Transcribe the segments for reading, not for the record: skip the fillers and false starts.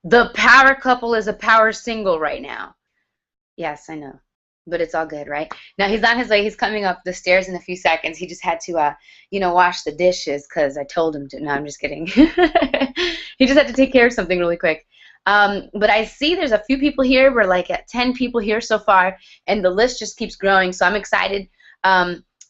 The power couple is a power single right now. Yes, I know. But it's all good, right? Now he's on his way. He's coming up the stairs in a few seconds. He just had to, wash the dishes because I told him to. No, I'm just kidding. He just had to take care of something really quick. But I see there's a few people here. We're like at 10 people here so far, and the list just keeps growing. So I'm excited.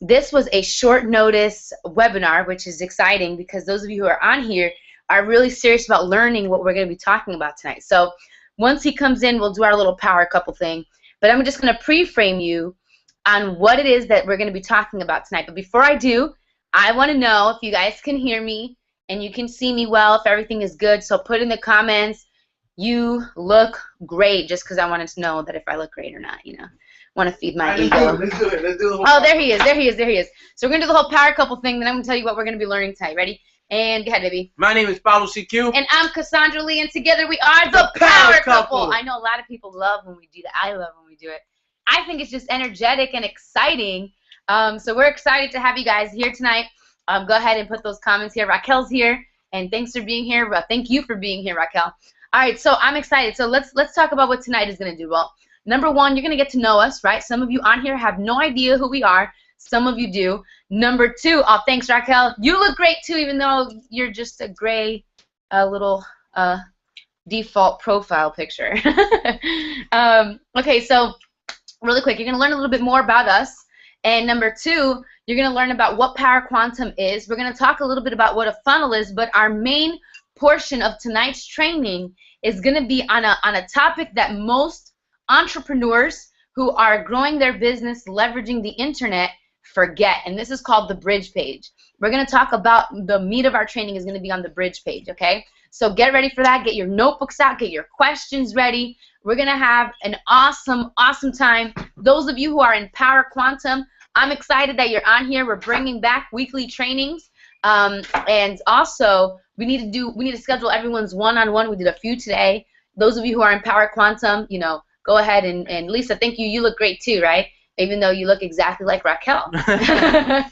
This was a short notice webinar, which is exciting because those of you who are on here are really serious about learning what we're going to be talking about tonight. So once he comes in, we'll do our little power couple thing. But I'm just going to pre-frame you on what it is that we're going to be talking about tonight. But before I do, I want to know if you guys can hear me and you can see me well, if everything is good. So put in the comments, you look great, just because I wanted to know that if I look great or not, want to feed my ego. Let's do it. Let's do it. Oh, there he is. So we're going to do the whole power couple thing, then I'm going to tell you what we're going to be learning tonight. Ready? And go ahead, baby. My name is Paulo CQ. And I'm Cassandra Lee, and together we are the Power Couple. I know a lot of people love when we do that. I love when we do it. I think it's just energetic and exciting. So we're excited to have you guys here tonight. Go ahead and put those comments here. Raquel's here, and thanks for being here. Thank you for being here, Raquel. All right, so I'm excited. So let's talk about what tonight is going to do. Well, number one, you're going to get to know us, right? Some of you on here have no idea who we are. Some of you do. Number two, oh, thanks, Raquel. You look great, too, even though you're just a gray little default profile picture. Okay, so really quick, you're going to learn a little bit more about us. And number two, you're going to learn about what Power Quantum is. We're going to talk a little bit about what a funnel is, but our main portion of tonight's training is going to be on a topic that most entrepreneurs who are growing their business, leveraging the internet, forget, and this is called the bridge page. We're going to talk about the meat of our training is going to be on the bridge page, okay? So get ready for that. Get your notebooks out. Get your questions ready. We're going to have an awesome, awesome time. Those of you who are in Power Quantum, I'm excited that you're on here. We're bringing back weekly trainings, and also we need to schedule everyone's one-on-one. We did a few today. Those of you who are in Power Quantum, go ahead and Lisa, thank you. You look great too, right? Even though you look exactly like Raquel. But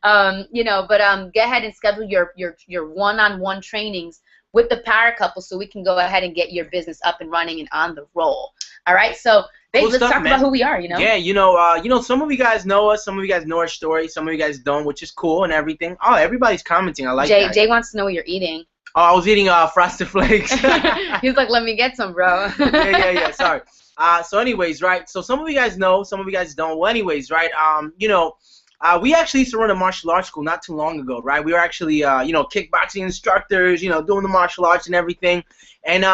go ahead and schedule your one-on-one trainings with the Power Couple so we can go ahead and get your business up and running and on the roll. All right, so babe, let's talk about who we are, Yeah, some of you guys know us, some of you guys know our story, some of you guys don't, which is cool and everything. Oh, everybody's commenting. I like that. Jay wants to know what you're eating. Oh, I was eating Frosted Flakes. He's like, let me get some, bro. yeah, sorry. So anyways, right, so some of you guys know, some of you guys don't. Well, anyways, right, we actually used to run a martial arts school not too long ago, right? We were actually, kickboxing instructors, doing the martial arts and everything. And,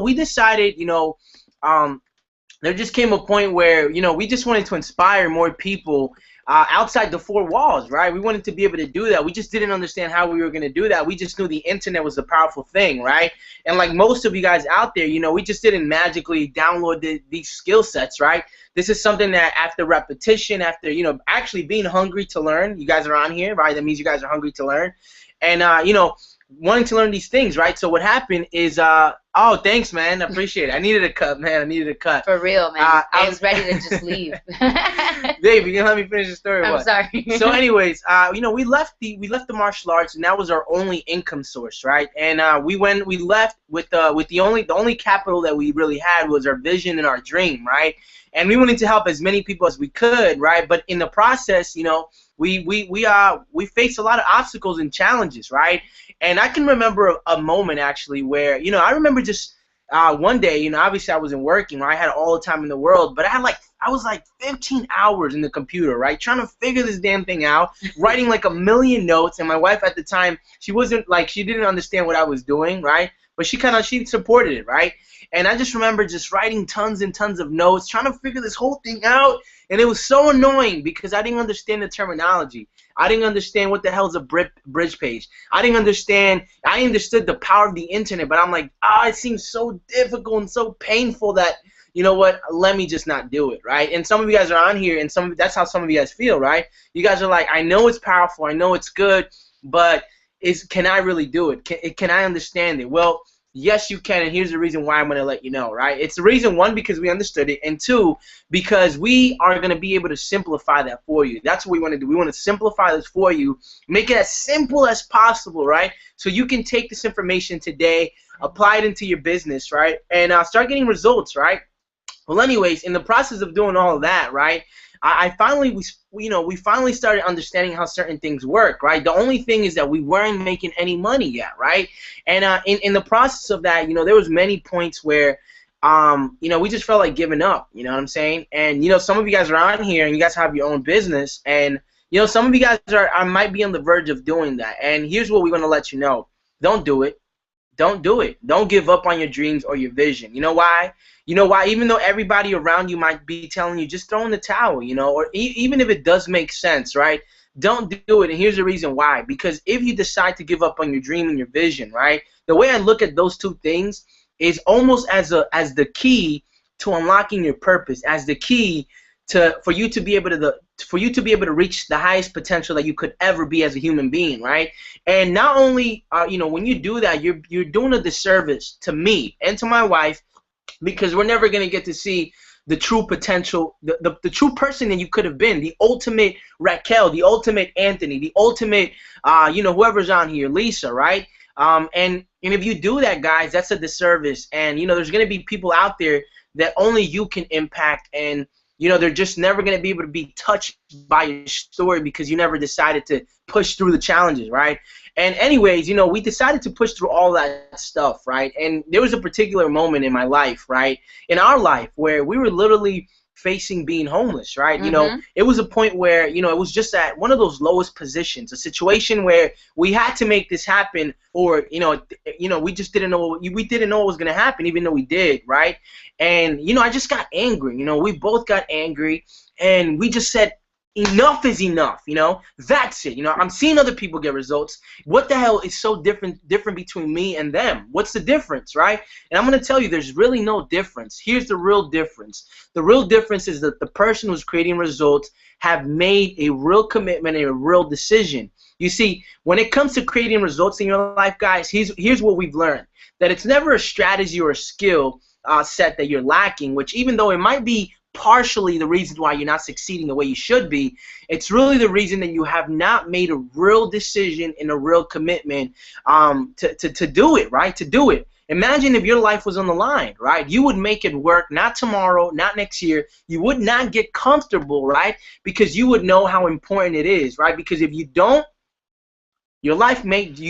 we decided, there just came a point where, we just wanted to inspire more people outside the four walls, right? We wanted to be able to do that. We just didn't understand how we were going to do that. We just knew the internet was a powerful thing, right? And like most of you guys out there, we just didn't magically download these skill sets, right? This is something that after repetition, after, actually being hungry to learn, you guys are on here, right? That means you guys are hungry to learn. And, wanting to learn these things, right? So what happened is, oh, thanks, man. I appreciate it. I needed a cut, man. I needed a cut. For real, man. I was ready to just leave. Babe, you gonna let me finish the story? I'm sorry. So, anyways, we left the martial arts, and that was our only income source, right? And we left with the only capital that we really had was our vision and our dream, right? And we wanted to help as many people as we could, right? But in the process, we faced a lot of obstacles and challenges, right? And I can remember a moment actually where, I remember just one day, obviously I wasn't working, right? I had all the time in the world, but I was like 15 hours in the computer, right? Trying to figure this damn thing out, writing like a million notes, and my wife at the time, she didn't understand what I was doing, right? But she supported it, right? And I just remember just writing tons and tons of notes, trying to figure this whole thing out, and it was so annoying because I didn't understand the terminology. I didn't understand what the hell is a bridge page. I understood the power of the internet, but I'm like, it seems so difficult and so painful that, you know what, let me just not do it, right? And some of you guys are on here, and that's how some of you guys feel, right? You guys are like, I know it's powerful, I know it's good, but can I really do it? Can I understand it? Well, yes, you can, and here's the reason why I'm going to let you know, right? It's the reason, one, because we understood it, and two, because we are going to be able to simplify that for you. That's what we want to do. We want to simplify this for you, make it as simple as possible, right? So you can take this information today, apply it into your business, right? And start getting results, right? Well, anyways, in the process of doing all of that, right, I finally, we finally started understanding how certain things work, right? The only thing is that we weren't making any money yet, right? And in the process of that, there was many points where, we just felt like giving up, you know what I'm saying? And, some of you guys are on here and you guys have your own business, and, some of you guys might be on the verge of doing that. And here's what we're going to let you know. Don't do it. Don't do it. Don't give up on your dreams or your vision. You know why? You know why? Even though everybody around you might be telling you just throw in the towel, or even if it does make sense, right? Don't do it. And here's the reason why. Because if you decide to give up on your dream and your vision, right? The way I look at those two things is almost as the key to unlocking your purpose, as the key for you to be able to reach the highest potential that you could ever be as a human being, right? And not only when you do that, you're doing a disservice to me and to my wife, because we're never going to get to see the true potential, the true person that you could have been, the ultimate Raquel, the ultimate Anthony, the ultimate whoever's on here, Lisa, right? And if you do that, guys, that's a disservice. And there's going to be people out there that only you can impact, and they're just never going to be able to be touched by your story because you never decided to push through the challenges, right? And anyways, we decided to push through all that stuff, right? And there was a particular moment in my life, right, in our life, where we were literally facing being homeless, right? It was a point where, it was just at one of those lowest positions, a situation where we had to make this happen, or, we just didn't know, we didn't know what was going to happen, even though we did, right? And, I just got angry, we both got angry, and we just said, enough is enough, that's it. I'm seeing other people get results. What the hell is so different between me and them? What's the difference, right? And I'm going to tell you, there's really no difference. Here's the real difference. The real difference is that the person who's creating results have made a real commitment and a real decision. You see, when it comes to creating results in your life, guys, here's what we've learned. That it's never a strategy or a skill set that you're lacking, which even though it might be partially the reason why you're not succeeding the way you should be, it's really the reason that you have not made a real decision and a real commitment to do it, right? To do it. Imagine if your life was on the line, right? You would make it work, not tomorrow, not next year. You would not get comfortable, right? Because you would know how important it is, right? Because if you don't, you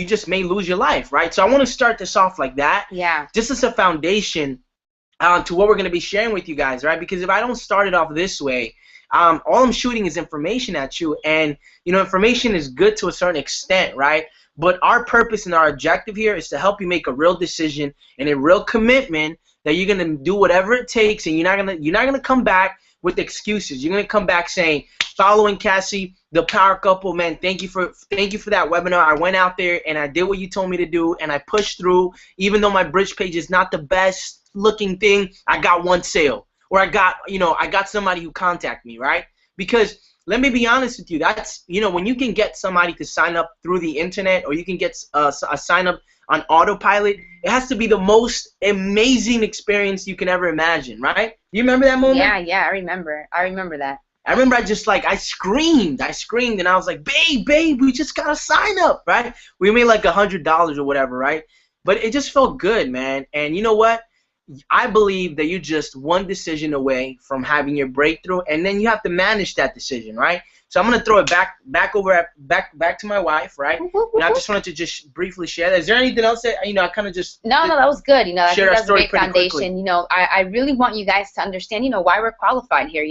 just may lose your life, right? So I want to start this off like that. Yeah. Just as a foundation to what we're going to be sharing with you guys, right? Because if I don't start it off this way, all I'm shooting is information at you, and information is good to a certain extent, right? But our purpose and our objective here is to help you make a real decision and a real commitment that you're going to do whatever it takes, and you're not going to come back with excuses. You're going to come back saying, following Cassie, the power couple, man, thank you for that webinar. I went out there and I did what you told me to do, and I pushed through. Even though my bridge page is not the best looking thing, I got one sale, or I got somebody who contacted me, right? Because let me be honest with you, that's when you can get somebody to sign up through the internet, or you can get a sign up on autopilot, it has to be the most amazing experience you can ever imagine, right? You remember that moment? Yeah, I remember that. I remember I screamed, and I was like, babe, we just gotta sign up, right? We made like $100 or whatever, right? But it just felt good, man. And you know what? I believe that you're just one decision away from having your breakthrough, and then you have to manage that decision, right? So I'm gonna throw it back to my wife, right? And I just wanted to just briefly share that. Is there anything else that I kind of just No, that was good. I think that's a great foundation. Quickly. I really want you guys to understand, why we're qualified here.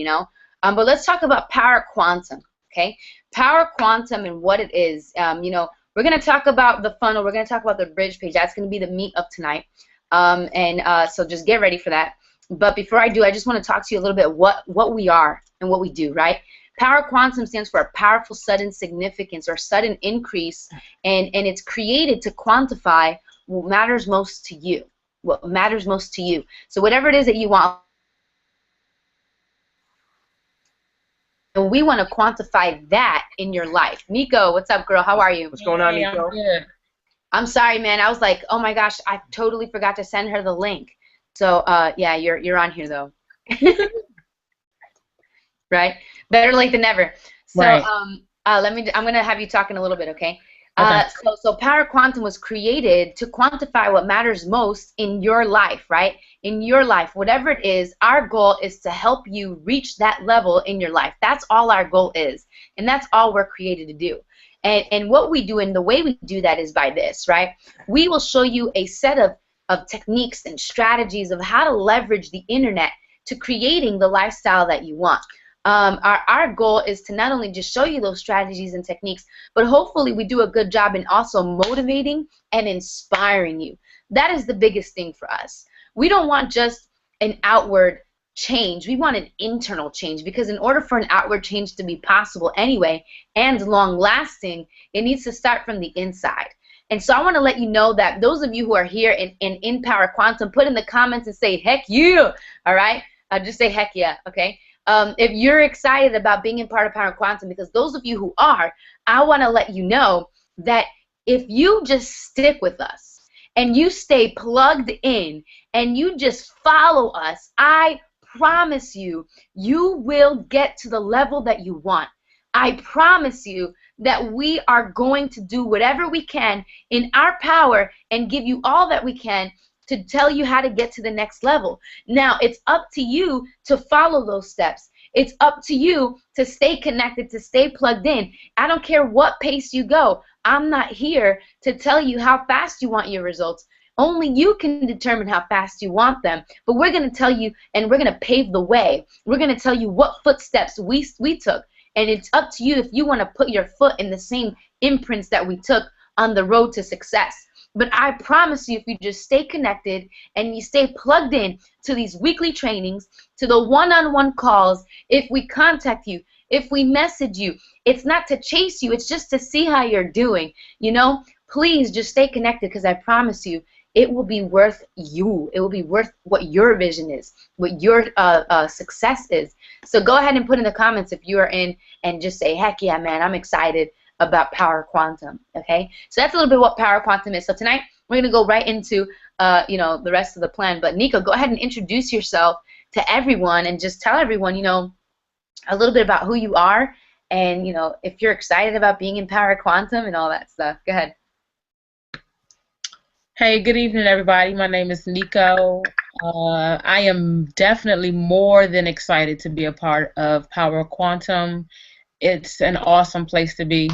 But let's talk about Power Quantum, okay? Power Quantum and what it is. We're gonna talk about the funnel. We're gonna talk about the bridge page. That's gonna be the meat of tonight. So just get ready for that. But before I do, I just want to talk to you a little bit what we are and what we do, right? Power Quantum stands for a powerful sudden significance, or sudden increase, and it's created to quantify what matters most to you. What matters most to you. So whatever it is that you want, and we want to quantify that in your life. Nico, what's up, girl? How are you? What's going on, Nico? I'm sorry, man. I was like, oh my gosh, I totally forgot to send her the link. So, yeah, you're on here though, right? Better late than never. So, Right. I'm gonna have you talk in a little bit, okay? Okay. So Power Quantum was created to quantify what matters most in your life, right? In your life, whatever it is, our goal is to help you reach that level in your life. That's all our goal is, and that's all we're created to do. And what we do and the way we do that is by this, right? We will show you a set of techniques and strategies of how to leverage the internet to creating the lifestyle that you want. Our goal is to not only just show you those strategies and techniques, but hopefully we do a good job in also motivating and inspiring you. That is the biggest thing for us. We don't want just an outward change. We want an internal change, because in order for an outward change to be possible anyway and long lasting, it needs to start from the inside. And so I want to let you know that those of you who are here in Power Quantum, put in the comments and say, heck yeah, all right? Just say heck yeah, okay? If you're excited about being in part of Power Quantum, because those of you who are, I want to let you know that if you just stick with us and you stay plugged in and you just follow us, I promise you, you will get to the level that you want. I promise you that we are going to do whatever we can in our power and give you all that we can to tell you how to get to the next level. Now, it's up to you to follow those steps. It's up to you to stay connected, to stay plugged in. I don't care what pace you go. I'm not here to tell you how fast you want your results. Only you can determine how fast you want them. But we're going to tell you, and we're going to pave the way. We're going to tell you what footsteps we took. And it's up to you if you want to put your foot in the same imprints that we took on the road to success. But I promise you, if you just stay connected and you stay plugged in to these weekly trainings, to the one-on-one calls, if we contact you, if we message you, it's not to chase you, it's just to see how you're doing. You know, please just stay connected, because I promise you, it will be worth you. It will be worth what your vision is, what your success is. So go ahead and put in the comments if you are in, and just say, heck yeah, man, I'm excited about Power Quantum, okay? So that's a little bit what Power Quantum is. So tonight, we're going to go right into, you know, the rest of the plan. But Nico, go ahead and introduce yourself to everyone and just tell everyone, you know, a little bit about who you are and, you know, if you're excited about being in Power Quantum and all that stuff. Go ahead. Hey, good evening, everybody. My name is Nico. I am definitely more than excited to be a part of Power Quantum. It's an awesome place to be.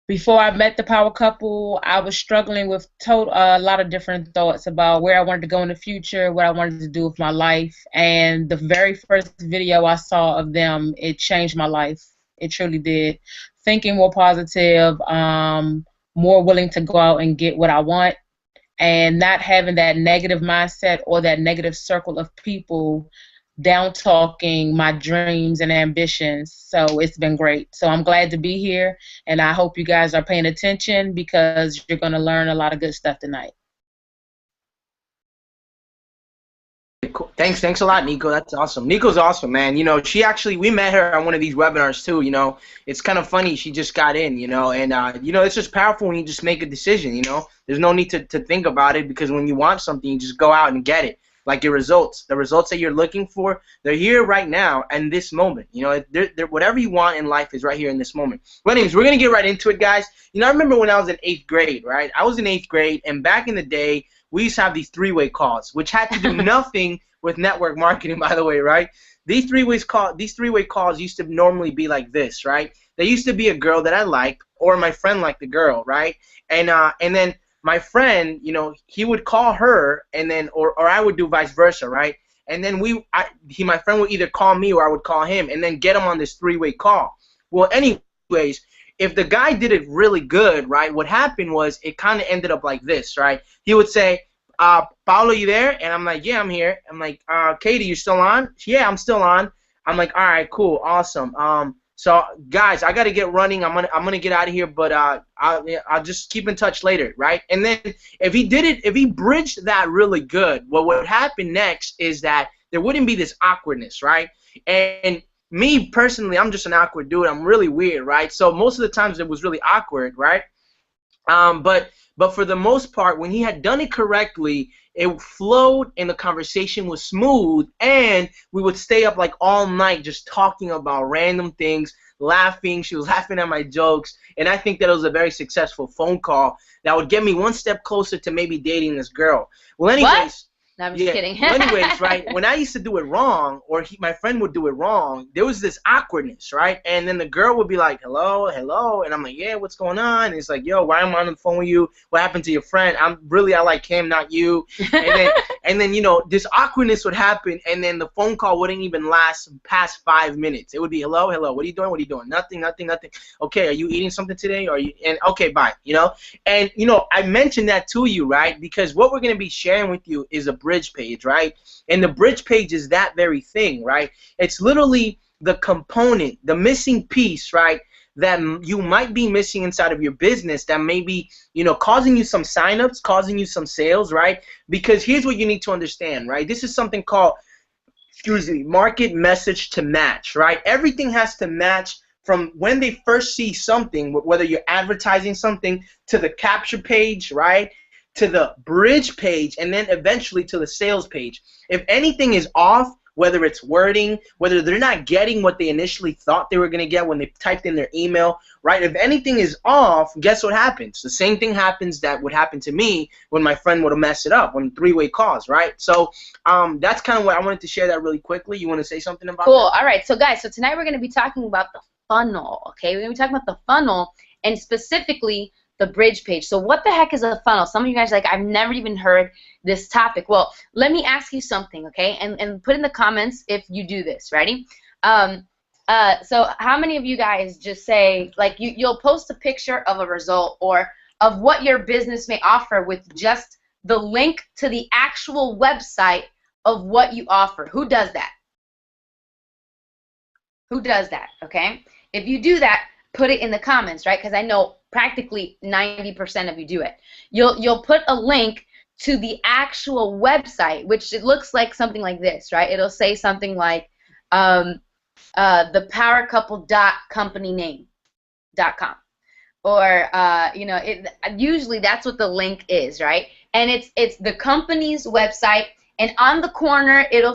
Before I met the Power Couple, I was struggling with a lot of different thoughts about where I wanted to go in the future, what I wanted to do with my life. And the very first video I saw of them, it changed my life. It truly did. Thinking more positive, more willing to go out and get what I want, and not having that negative mindset or that negative circle of people down talking my dreams and ambitions. So it's been great. So I'm glad to be here, and I hope you guys are paying attention, because you're going to learn a lot of good stuff tonight. Cool. Thanks a lot, Nico. That's awesome. Nico's awesome, man. You know, we met her on one of these webinars too. You know, it's kind of funny. She just got in, you know, and you know, it's just powerful when you just make a decision. You know, there's no need to think about it, because when you want something, you just go out and get it. Like your results, the results that you're looking for, they're here right now and this moment. You know, whatever you want in life is right here in this moment. Well, anyways, we're gonna get right into it, guys. You know, I remember when I was in 8th grade, right? I was in 8th grade, and back in the day, we used to have these three-way calls, which had to do nothing with network marketing, by the way, right? These three-way calls used to normally be like this, right? There used to be a girl that I liked, or my friend liked the girl, right? And then my friend, you know, he would call her, and then or I would do vice versa, right? And then my friend would either call me or I would call him, and then get him on this three-way call. Well, anyways, if the guy did it really good, right, what happened was it kind of ended up like this, right? He would say, Paulo, you there? And I'm like, yeah, I'm here. I'm like, Katie, you still on? Yeah, I'm still on. I'm like, all right, cool, awesome. So guys, I gotta get running. I'm gonna get out of here, but I'll just keep in touch later, right? And then if he bridged that really good, what would happen next is that there wouldn't be this awkwardness, right? And me personally, I'm just an awkward dude. I'm really weird, right? So most of the times it was really awkward, right? But for the most part, when he had done it correctly, it flowed and the conversation was smooth, and we would stay up like all night just talking about random things, laughing. She was laughing at my jokes, and I think that it was a very successful phone call that would get me one step closer to maybe dating this girl. Well, anyways. What? No, I'm just kidding. Well, anyways, right, when I used to do it wrong, or my friend would do it wrong, there was this awkwardness, right? And then the girl would be like, hello, hello, and I'm like, yeah, what's going on? And it's like, yo, why am I on the phone with you? What happened to your friend? I like him, not you. And then, you know, this awkwardness would happen, and then the phone call wouldn't even last past 5 minutes. It would be, hello, hello, what are you doing? What are you doing? Nothing, nothing, nothing. Okay, are you eating something today? And okay, bye, you know? And, you know, I mentioned that to you, right? Because what we're going to be sharing with you is a bridge page, right? And the bridge page is that very thing, right? It's literally the component, the missing piece, right, that you might be missing inside of your business that may be, you know, causing you some signups, causing you some sales, right? Because here's what you need to understand, right? This is something called, market message to match, right? Everything has to match from when they first see something, whether you're advertising something, to the capture page, right, to the bridge page, and then eventually to the sales page. If anything is off, whether it's wording, whether they're not getting what they initially thought they were going to get when they typed in their email, right? If anything is off, guess what happens? The same thing happens that would happen to me when my friend would have messed it up, when three-way calls, right? So that's kind of what I wanted to share that really quickly. You want to say something about that? Cool. All right. So, guys, so tonight we're going to be talking about the funnel, okay? We're going to be talking about the funnel and specifically the bridge page. So what the heck is a funnel? Some of you guys are like, I've never even heard this topic. Well, let me ask you something, okay? And put in the comments if you do this. Ready? So how many of you guys just say, like, you'll post a picture of a result or of what your business may offer with just the link to the actual website of what you offer? Who does that? Who does that, okay? If you do that, put it in the comments, right? Because I know practically 90% of you do it. You'll put a link to the actual website, which it looks like something like this, right? It'll say something like thepowercouple.companyname.com, or you know, usually that's what the link is, right? And it's the company's website, and on the corner it'll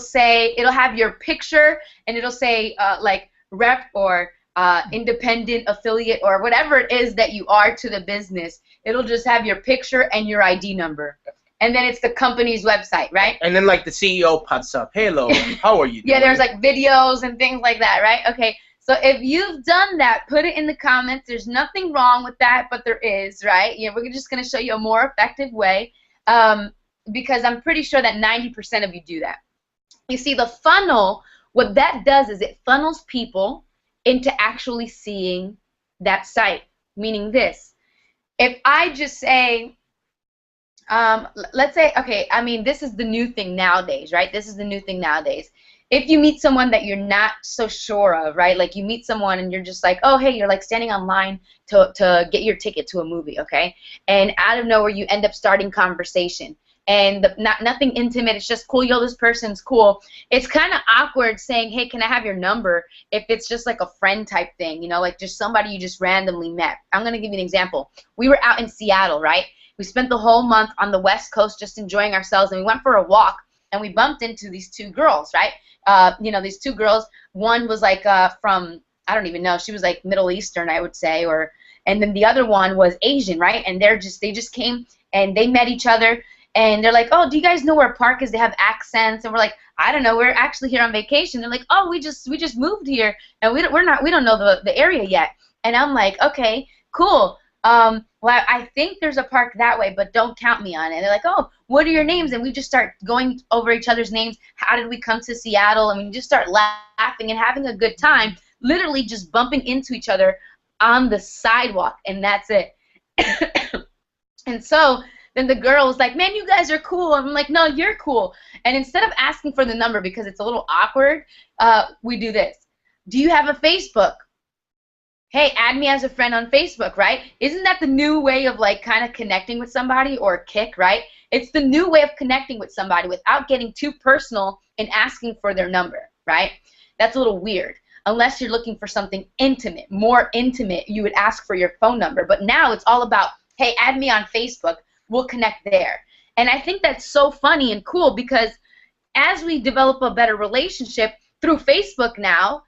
have your picture, and it'll say like rep or independent affiliate or whatever it is that you are to the business. It'll just have your picture and your ID number. And then it's the company's website, right? And then like the CEO pops up. Hello, how are you doing? Yeah, there's like videos and things like that, right? Okay, so if you've done that, put it in the comments. There's nothing wrong with that, but there is, right? You know, we're just going to show you a more effective way because I'm pretty sure that 90% of you do that. You see, the funnel, what that does is it funnels people into actually seeing that site, meaning this. If I just say, let's say, okay, I mean, this is the new thing nowadays, right? This is the new thing nowadays. If you meet someone that you're not so sure of, right? Like you meet someone and you're just like, oh, hey, you're like standing online to get your ticket to a movie, okay? And out of nowhere, you end up starting conversation. And nothing intimate, it's just cool, yo, this person's cool. It's kind of awkward saying, hey, can I have your number, if it's just like a friend type thing, you know, like just somebody you just randomly met. I'm going to give you an example. We were out in Seattle, right? We spent the whole month on the West Coast just enjoying ourselves, and we went for a walk, and we bumped into these two girls, right? You know, these two girls, one was like from, I don't even know, she was like Middle Eastern, I would say, and then the other one was Asian, right? And they just came, and they met each other. And they're like, oh, do you guys know where park is? They have accents, and we're like, I don't know. We're actually here on vacation. They're like, oh, we just moved here, and we don't know the area yet. And I'm like, okay, cool. Well, I think there's a park that way, but don't count me on it. And they're like, oh, what are your names? And we just start going over each other's names. How did we come to Seattle? And we just start laughing and having a good time, literally just bumping into each other on the sidewalk, and that's it. And so then the girl was like, man, you guys are cool. And I'm like, no, you're cool. And instead of asking for the number because it's a little awkward, we do this. Do you have a Facebook? Hey, add me as a friend on Facebook, right? Isn't that the new way of like kind of connecting with somebody, or Kik, right? It's the new way of connecting with somebody without getting too personal and asking for their number, right? That's a little weird. Unless you're looking for something intimate, more intimate, you would ask for your phone number. But now it's all about hey, add me on Facebook. We'll connect there. And I think that's so funny and cool because as we develop a better relationship through Facebook now,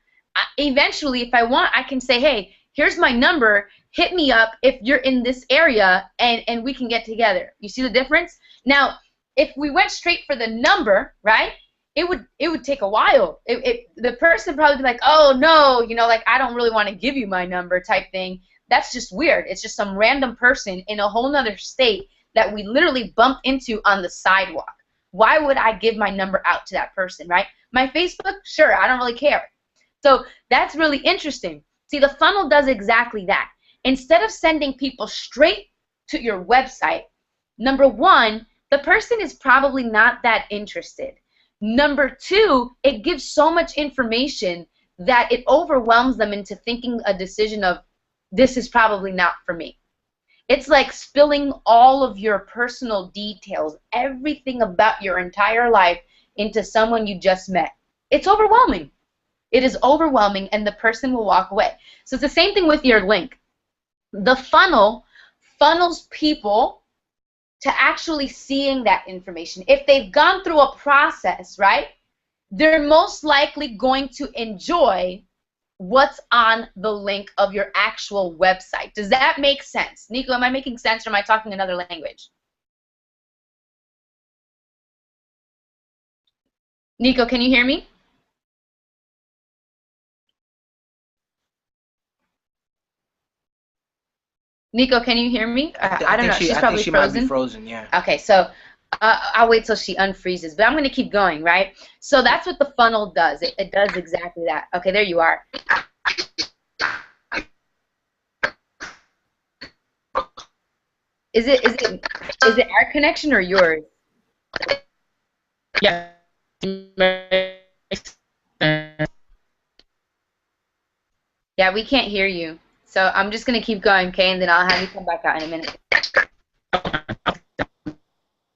eventually, if I want, I can say, hey, here's my number. Hit me up if you're in this area, and we can get together. You see the difference? Now, if we went straight for the number, right, it would take a while. The person probably be like, oh, no, you know, like, I don't really want to give you my number type thing. That's just weird. It's just some random person in a whole nother state that we literally bumped into on the sidewalk. Why would I give my number out to that person, right? My Facebook, sure, I don't really care. So that's really interesting. See, the funnel does exactly that. Instead of sending people straight to your website, number one, the person is probably not that interested. Number two, it gives so much information that it overwhelms them into thinking a decision of, this is probably not for me. It's like spilling all of your personal details, everything about your entire life into someone you just met. It's overwhelming. It is overwhelming, and the person will walk away. So it's the same thing with your link. The funnel funnels people to actually seeing that information. If they've gone through a process, right, they're most likely going to enjoy what's on the link of your actual website. Does that make sense? Nico, am I making sense, or am I talking another language? Nico, can you hear me? Nico, can you hear me? I don't know. She's probably frozen. Might be frozen, yeah. Okay, so I'll wait till she unfreezes, but I'm going to keep going, right? So that's what the funnel does. It does exactly that. Okay, there you are. Is it our connection or yours? Yeah. Yeah, we can't hear you. So I'm just going to keep going, okay, and then I'll have you come back out in a minute.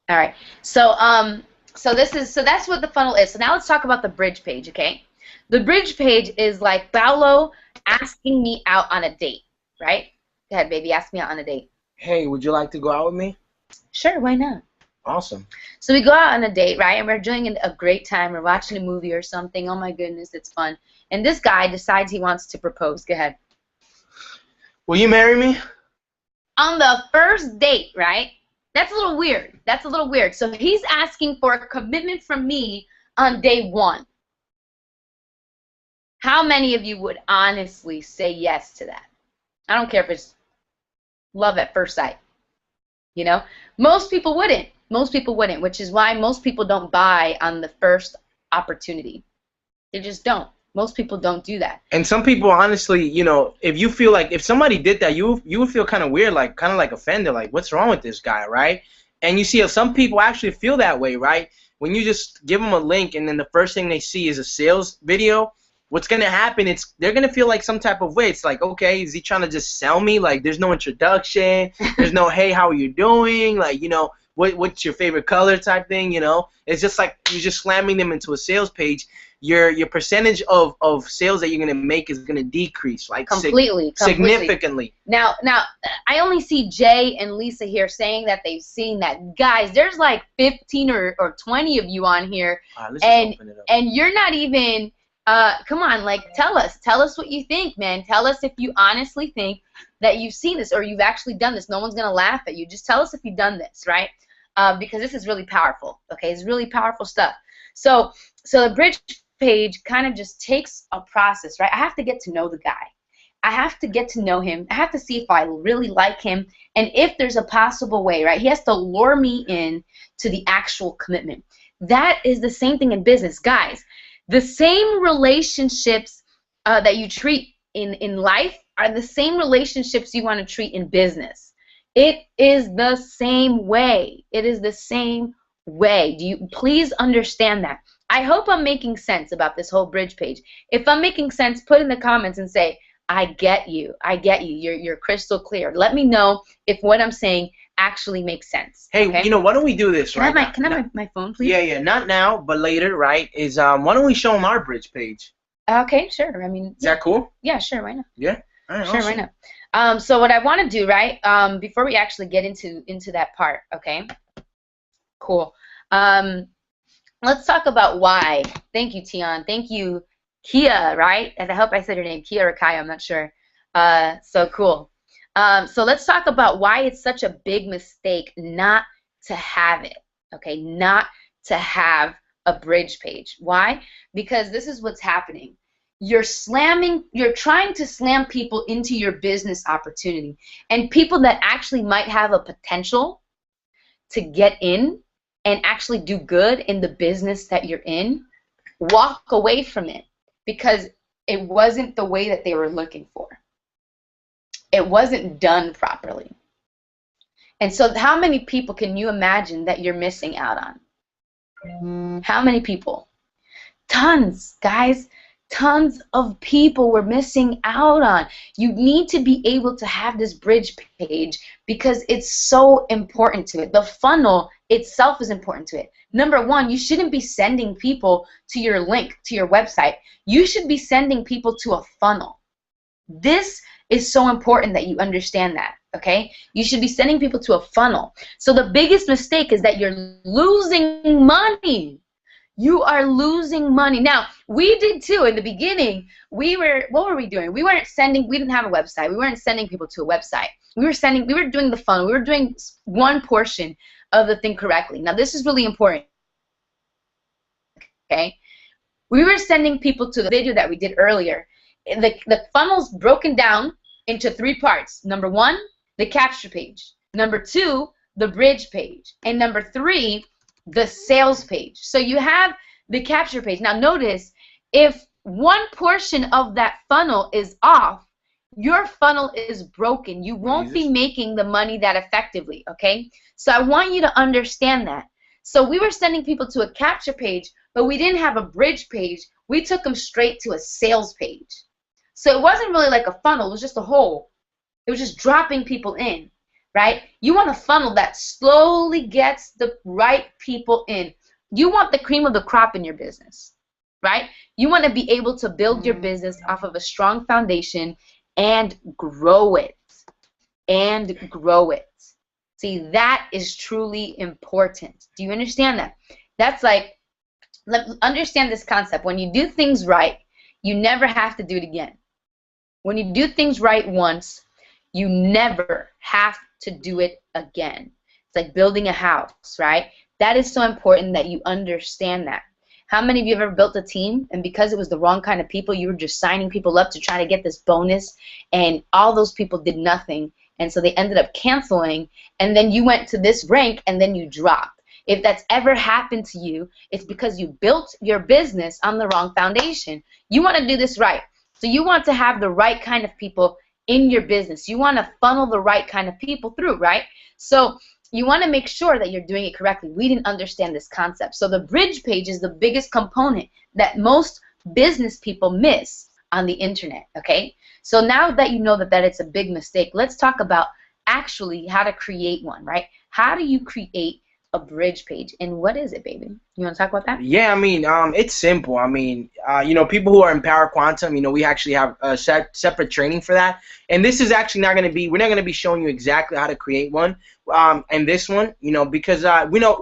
All right. So that's what the funnel is. So now let's talk about the bridge page, okay? The bridge page is like Paolo asking me out on a date, right? Go ahead, baby, ask me out on a date. Hey, would you like to go out with me? Sure, why not? Awesome. So we go out on a date, right? And we're doing a great time. We're watching a movie or something. Oh my goodness, it's fun. And this guy decides he wants to propose. Go ahead. Will you marry me? On the first date, right? That's a little weird. That's a little weird. So he's asking for a commitment from me on day one. How many of you would honestly say yes to that? I don't care if it's love at first sight. You know? Most people wouldn't. Most people wouldn't, which is why most people don't buy on the first opportunity. They just don't. Most people don't do that. And some people, honestly, you know, if you feel like if somebody did that, you would feel kind of weird, like kind of like offended, like what's wrong with this guy, right? And you see, if some people actually feel that way, right? When you just give them a link and then the first thing they see is a sales video, what's gonna happen? They're gonna feel like some type of way. It's like, okay, is he trying to just sell me? Like, there's no introduction, there's no hey, how are you doing? Like, you know, what's your favorite color type thing? You know, it's just like you're just slamming them into a sales page. Your percentage of sales that you're gonna make is gonna decrease, like completely. Significantly. Now, I only see Jay and Lisa here saying that they've seen that. Guys, there's like 15 or 20 of you on here, and you're not even. Come on, like tell us what you think, man. Tell us if you honestly think that you've seen this or you've actually done this. No one's gonna laugh at you. Just tell us if you've done this, right? Because this is really powerful. Okay, it's really powerful stuff. So the bridge page kind of just takes a process, right? I have to get to know the guy. I have to get to know him. I have to see if I really like him and if there's a possible way, right? He has to lure me in to the actual commitment. That is the same thing in business, guys. The same relationships that you treat in life are the same relationships you want to treat in business. It is the same way. It is the same way. Do you please understand that? I hope I'm making sense about this whole bridge page. If I'm making sense, put in the comments and say, I get you. I get you. You're crystal clear. Let me know if what I'm saying actually makes sense. Hey, okay? You know, why don't we do this, can right? Can I have my phone, please? Yeah, not now, but later, right? Is why don't we show them our bridge page? Okay, sure. I mean, is that cool? Yeah, sure. Why not? Yeah. All right, sure, awesome. why not? So what I want to do, right, before we actually get into that part, okay? Cool. Let's talk about why. Thank you, Tion. Thank you, Kia, right? I hope I said her name, Kia or Kaya, I'm not sure. So cool. So let's talk about why it's such a big mistake not to have it, okay? Not to have a bridge page. Why? Because this is what's happening. You're trying to slam people into your business opportunity, and people that actually might have a potential to get in and actually do good in the business that you're in, walk away from it because it wasn't the way that they were looking for. It wasn't done properly. And so how many people can you imagine that you're missing out on? How many people? Tons, guys. Tons of people we're missing out on. You need to be able to have this bridge page because it's so important to it. The funnel itself is important to it. Number one, you shouldn't be sending people to your link, to your website. You should be sending people to a funnel. This is so important that you understand that, okay? You should be sending people to a funnel. So the biggest mistake is that you're losing money. You are losing money. Now, we did too in the beginning. What were we doing? We didn't have a website. We weren't sending people to a website. We were doing the funnel. We were doing one portion of the thing correctly. Now, this is really important, okay? We were sending people to the video that we did earlier. The funnel's broken down into 3 parts. Number 1, the capture page. Number 2, the bridge page. And number 3, the sales page. So you have the capture page. Now notice, if one portion of that funnel is off, your funnel is broken. You won't be making the money that effectively, okay? So I want you to understand that. So we were sending people to a capture page, but we didn't have a bridge page. We took them straight to a sales page. So it wasn't really like a funnel. It was just a hole. It was just dropping people in, right? You want a funnel that slowly gets the right people in. You want the cream of the crop in your business, right? You want to be able to build your business off of a strong foundation and grow it. And grow it. See, that is truly important. Do you understand that? That's like, understand this concept. When you do things right, you never have to do it again. When you do things right once, you never have to do it again. It's like building a house, right? That is so important that you understand that. How many of you have ever built a team, and because it was the wrong kind of people, you were just signing people up to try to get this bonus, and all those people did nothing, and so they ended up canceling, and then you went to this rank, and then you dropped. If that's ever happened to you, it's because you built your business on the wrong foundation. You want to do this right. So you want to have the right kind of people in your business. You want to funnel the right kind of people through, right? So you want to make sure that you're doing it correctly. We didn't understand this concept. So the bridge page is the biggest component that most business people miss on the internet, okay? So now that you know that it's a big mistake, let's talk about actually how to create one, right? How do you create a bridge page, and what is it, baby? You want to talk about that? Yeah, I mean, it's simple. I mean, people who are in Power Quantum, we actually have a separate training for that. And this is actually we're not going to be showing you exactly how to create one. And this one, because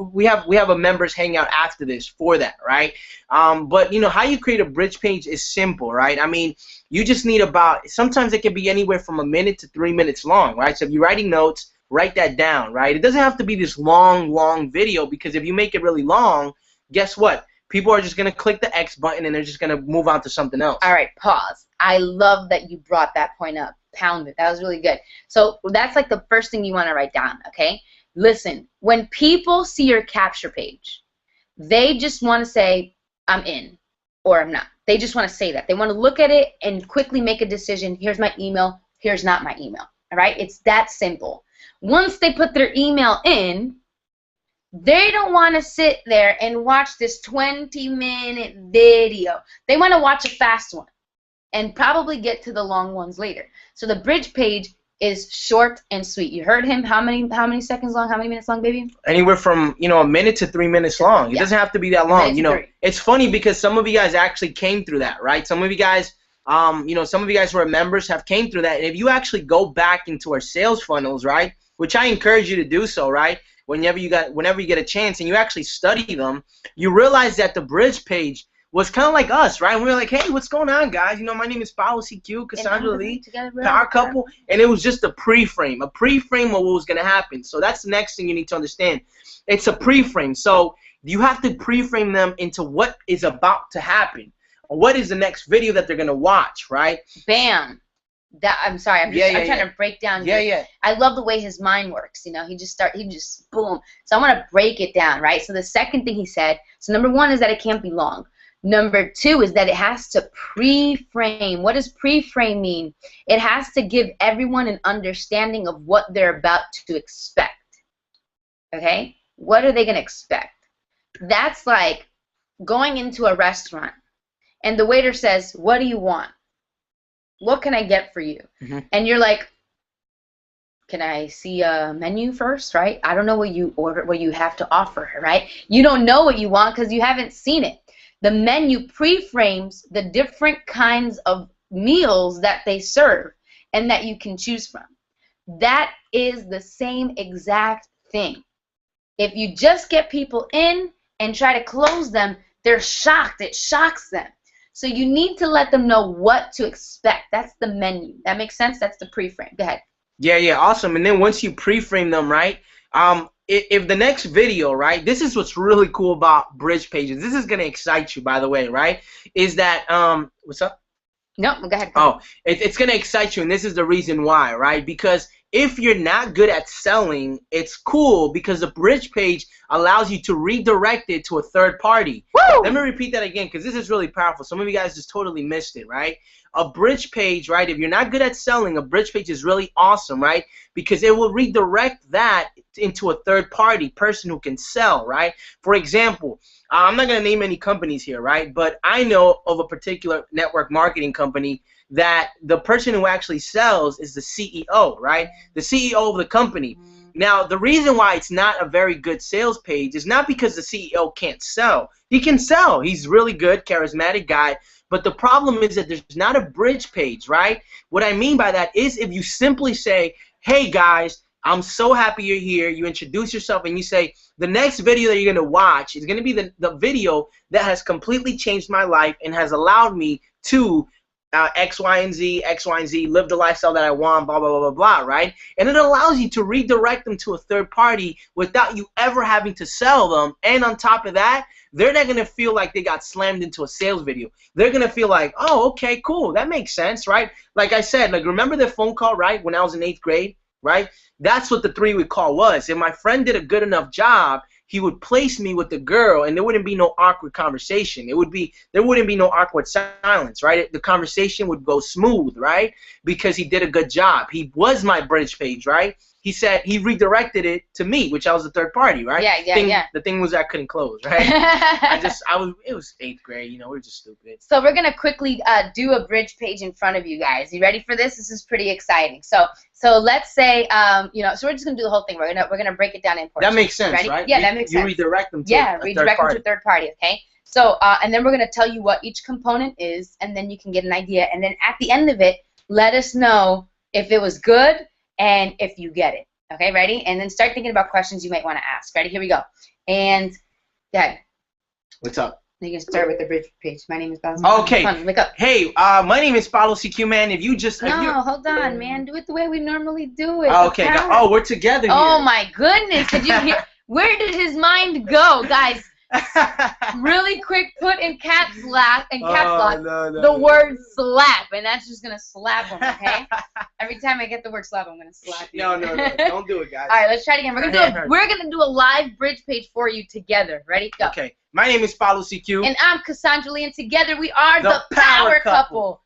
we have a members hangout after this for that, right? But how you create a bridge page is simple, right? I mean, you just need sometimes it can be anywhere from 1 minute to 3 minutes long, right? So if you're writing notes, write that down, right? It doesn't have to be this long video, because if you make it really long, guess what? People are just going to click the X button and they're just going to move on to something else. All right, pause. I love that you brought that point up. Pound it. That was really good. So that's like the first thing you want to write down, okay? Listen, when people see your capture page, they just want to say, I'm in or I'm not. They just want to say that. They want to look at it and quickly make a decision. Here's my email. Here's not my email. All right? It's that simple. Once they put their email in, they don't want to sit there and watch this 20-minute video. They want to watch a fast one and probably get to the long ones later. So the bridge page is short and sweet. You heard him. How many seconds long? How many minutes long, baby? Anywhere from 1 minute to 3 minutes long. It doesn't have to be that long. It's funny because some of you guys actually came through that, right? Some of you guys You know, some of you guys who are members have came through that. And if you actually go back into our sales funnels, right, which I encourage you to do so, right, whenever you get a chance and you actually study them, you realize that the bridge page was kind of like us, right? And we were like, hey, what's going on, guys? You know, my name is Paulo CQ, Cassandra Lee, Power Couple. And it was just a pre-frame of what was going to happen. So that's the next thing you need to understand. It's a pre-frame. So you have to pre-frame them into what is about to happen. Or what is the next video that they're going to watch, right? Bam. I'm sorry. I'm trying to break down. I love the way his mind works. You know, he just boom. So I want to break it down, right? So the second thing he said, so number one is that it can't be long. Number two is that it has to pre-frame. What does pre-frame mean? It has to give everyone an understanding of what they're about to expect. Okay? What are they going to expect? That's like going into a restaurant and the waiter says, what do you want? What can I get for you? And you're like, can I see a menu first, right? I don't know what you order, what you have to offer, right? You don't know what you want because you haven't seen it. The menu pre-frames the different kinds of meals that they serve and that you can choose from. That is the same exact thing. If you just get people in and try to close them, they're shocked. It shocks them. So you need to let them know what to expect. That's the menu. That makes sense? That's the pre-frame. Go ahead. Yeah, awesome. And then once you pre-frame them, right, if the next video, right, this is what's really cool about bridge pages. This is going to excite you, by the way, right, is that, what's up? No, go ahead. Oh, it's going to excite you, and this is the reason why, right, because if you're not good at selling, it's cool because the bridge page allows you to redirect it to a third party. Woo! Let me repeat that again because this is really powerful. Some of you guys just totally missed it, right? A bridge page, right, if you're not good at selling, a bridge page is really awesome, right, because it will redirect that into a third party person who can sell, right? For example, I'm not going to name any companies here, right, but I know of a particular network marketing company that the person who actually sells is the CEO, right? The CEO of the company. Now, the reason why it's not a very good sales page is not because the CEO can't sell. He can sell. He's really good, charismatic guy. But the problem is that there's not a bridge page, right? What I mean by that is if you simply say, hey, guys, I'm so happy you're here. You introduce yourself and you say, the next video that you're going to watch is going to be the video that has completely changed my life and has allowed me to X, Y, and Z, live the lifestyle that I want, blah, blah, blah, blah, blah, right? And it allows you to redirect them to a third party without you ever having to sell them. And on top of that, they're not going to feel like they got slammed into a sales video. They're going to feel like, oh, okay, cool, that makes sense, right? Like I said, like remember the phone call, right, when I was in 8th grade, right? That's what the three-way call was. If my friend did a good enough job, he would place me with the girl, and there wouldn't be no awkward conversation. There wouldn't be no awkward silence, right? The conversation would go smooth, right? Because he did a good job. He was my bridge page, right? He said he redirected it to me, which I was the third party, right? Yeah. The thing was I couldn't close, right? It was 8th grade, you know, we were just stupid. So we're gonna quickly do a bridge page in front of you guys. You ready for this? This is pretty exciting. So let's say, you know, so we're just gonna do the whole thing. We're gonna break it down in portions. That makes sense, ready? right? Yeah, that makes sense. You redirect them to redirect them to a third party. Okay. So and then we're gonna tell you what each component is, and then you can get an idea. And then at the end of it, let us know if it was good and if you get it. Okay, ready? And then start thinking about questions you might want to ask. Ready? Here we go. And yeah. What's up? You can start with the bridge page. My name is Paulo. Okay. Come on, wake up. Hey, my name is Paulo CQ, man. If you just hold on, man. Do it the way we normally do it. Okay. Oh, we're together here. Oh my goodness! Did you hear? Where did his mind go, guys? Really quick, put in caps lock the word slap, and that's just gonna slap him. Okay. Every time I get the word slap, I'm gonna slap you. No, don't do it, guys. All right, let's try it again. We're gonna do a live bridge page for you together. Ready? Go. Okay. My name is Paulo CQ. And I'm Cassandra Lee, and together we are the Power Couple.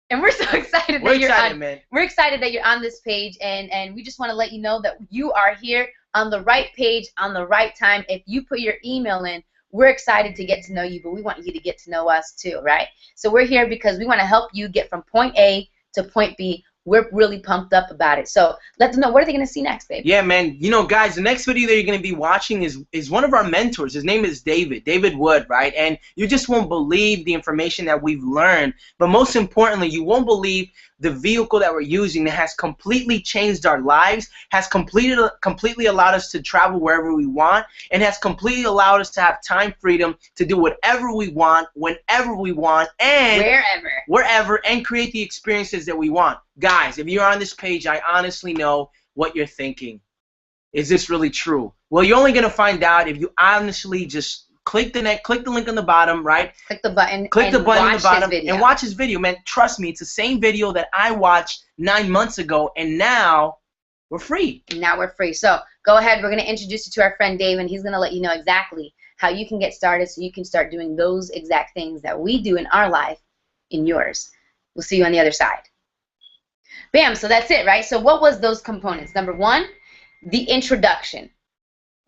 And we're so excited that you're on. Man. We're excited that you're on this page, and we just want to let you know that you are here on the right page, on the right time. If you put your email in, we're excited to get to know you, but we want you to get to know us too, right? So we're here because we want to help you get from point A to point B we're really pumped up about it. So let them know, what are they going to see next, babe? Yeah, man. You know, guys, the next video that you're going to be watching is one of our mentors. His name is David Wood, right? And you just won't believe the information that we've learned. But most importantly, you won't believe the vehicle that we're using that has completely changed our lives, has completely allowed us to travel wherever we want, and has completely allowed us to have time freedom to do whatever we want, whenever we want, and wherever, and create the experiences that we want. Guys, if you're on this page, I honestly know what you're thinking. Is this really true? Well, you're only going to find out if you honestly just click the link on the bottom, right? Click the button. Click the button on the bottom and watch his video, man. Trust me, it's the same video that I watched 9 months ago, and now we're free. Now we're free. So go ahead. We're going to introduce you to our friend Dave, and he's going to let you know exactly how you can get started so you can start doing those exact things that we do in our life in yours. We'll see you on the other side. Bam. So that's it, right? So what was those components? Number one, the introduction.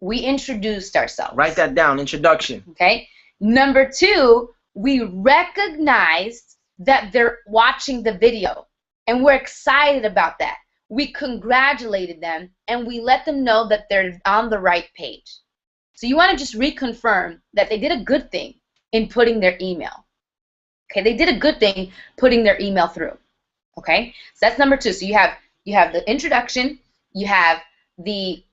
We introduced ourselves. Write that down, introduction. Okay. Number two, we recognized that they're watching the video, and we're excited about that. We congratulated them, and we let them know that they're on the right page. So you want to just reconfirm that they did a good thing in putting their email. Okay, they did a good thing putting their email through. Okay, so that's number two. So you have the introduction, you have the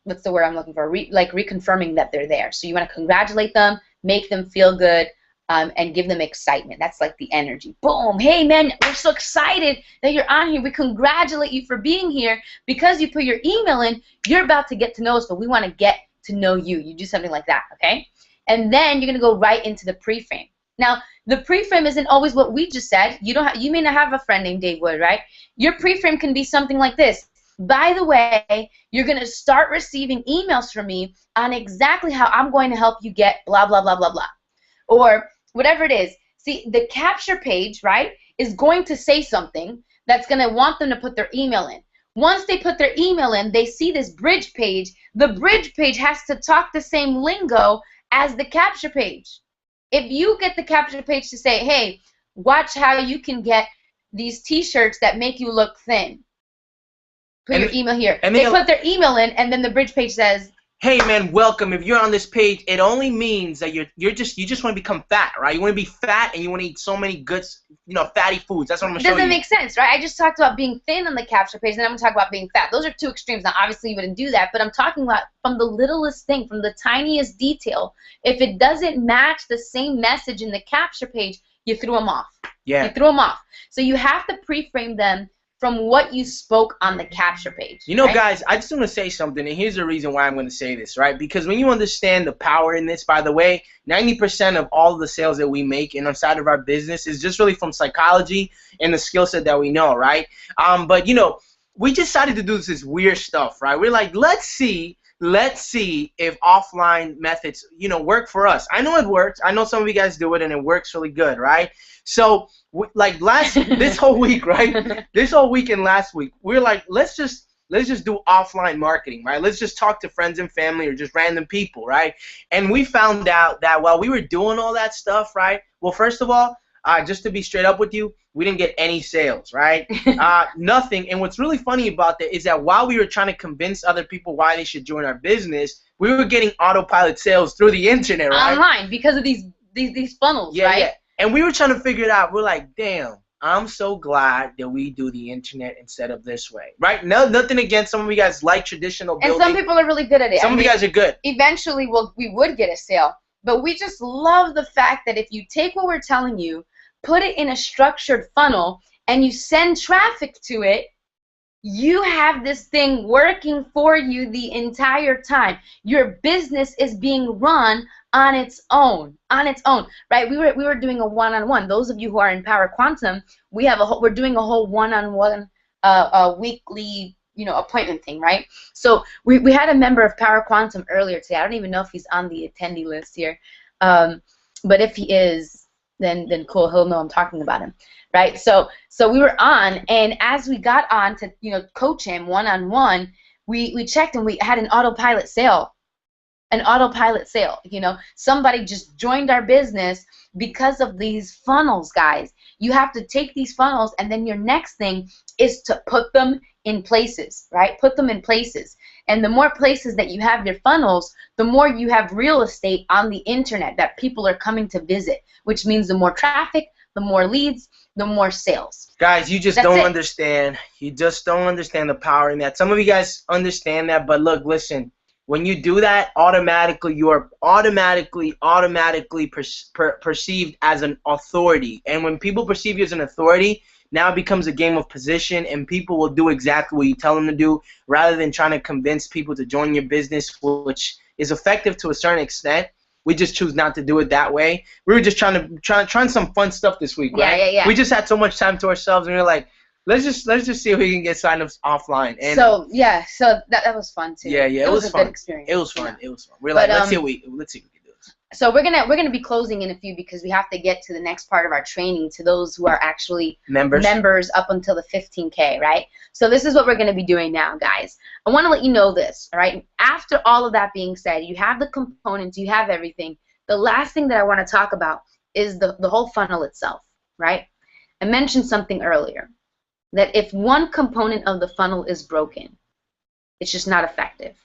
what's the word I'm looking for? Reconfirming that they're there. So you want to congratulate them, make them feel good, and give them excitement. That's like the energy. Boom! Hey man, we're so excited that you're on here. We congratulate you for being here because you put your email in. You're about to get to know us, but we want to get to know you. You do something like that, okay? And then you're gonna go right into the pre-frame. Now, the pre-frame isn't always what we just said. You may not have a friend named Dave Wood, right? Your pre-frame can be something like this. By the way, you're going to start receiving emails from me on exactly how I'm going to help you get blah, blah, blah, blah, blah. Or whatever it is. See, the capture page, right, is going to say something that's going to want them to put their email in. Once they put their email in, they see this bridge page. The bridge page has to talk the same lingo as the capture page. If you get the capture page to say, hey, watch how you can get these T-shirts that make you look thin. Put your email here. And they put their email in, and then the bridge page says, hey man, welcome. If you're on this page, it only means that you just want to become fat, right? You want to be fat, and you want to eat so many good, fatty foods. That's what I'm going to show you. Doesn't make sense, right? I just talked about being thin on the capture page, and then I'm going to talk about being fat. Those are two extremes. Now, obviously, you wouldn't do that, but I'm talking about from the littlest thing, from the tiniest detail. If it doesn't match the same message in the capture page, you threw them off. Yeah. You threw them off. So you have to pre-frame them from what you spoke on the capture page. You know, right? guys, I just want to say something, and here's the reason why I'm going to say this, right? Because when you understand the power in this, by the way, 90% of all of the sales that we make inside of our business is just really from psychology and the skill set that we know, right? But, we decided to do this weird stuff, right? We're like, let's see if offline methods, work for us. I know it works. I know some of you guys do it, and it works really good, right? So, like this whole week, right? This whole week and last week, we're like, let's just do offline marketing, right? Let's just talk to friends and family or just random people, right? And we found out that while we were doing all that stuff, right? Well, first of all, just to be straight up with you, we didn't get any sales, right? Nothing. And what's really funny about that is that while we were trying to convince other people why they should join our business, we were getting autopilot sales through the internet, right? Online, because of these funnels, right? Yeah. And we were trying to figure it out. We're like, damn, I'm so glad that we do the internet instead of this way, right? No, nothing against some of you guys like traditional building. And some people are really good at it. Some of you guys are good. Eventually, we would get a sale. But we just love the fact that if you take what we're telling you, put it in a structured funnel, and you send traffic to it, you have this thing working for you the entire time. Your business is being run on its own, right? We were doing a one-on-one. Those of you who are in Power Quantum, we're doing a whole one-on-one weekly appointment thing, right? So we had a member of Power Quantum earlier today. I don't even know if he's on the attendee list here, but if he is, then cool. He'll know I'm talking about him, right? So we were on, and as we got on to coach him one-on-one, we checked, and we had an autopilot sale. Somebody just joined our business because of these funnels, guys. You have to take these funnels, and then your next thing is to put them in places, right? Put them in places. And the more places that you have your funnels, the more you have real estate on the internet that people are coming to visit, which means the more traffic, the more leads, the more sales. Guys, you just That's don't it. understand. You just don't understand the power in that. Some of you guys understand that, but look, listen. When you do that, automatically you are automatically perceived as an authority. And when people perceive you as an authority, now it becomes a game of position, and people will do exactly what you tell them to do, rather than trying to convince people to join your business, which is effective to a certain extent. We just choose not to do it that way. We were just trying some fun stuff this week, right? Yeah. We just had so much time to ourselves, and we were like, let's just see if we can get signups offline. And so that was fun too. Yeah, it was a fun. Good experience. It was fun. Yeah. It was fun. We're like, But, let's see if we can do this. So we're gonna be closing in a few, because we have to get to the next part of our training, to those who are actually members up until the 15K, right? So this is what we're gonna be doing now, guys. I want to let you know this, all right? After all of that being said, you have the components, you have everything. The last thing that I want to talk about is the whole funnel itself, right? I mentioned something earlier, that if one component of the funnel is broken, it's just not effective.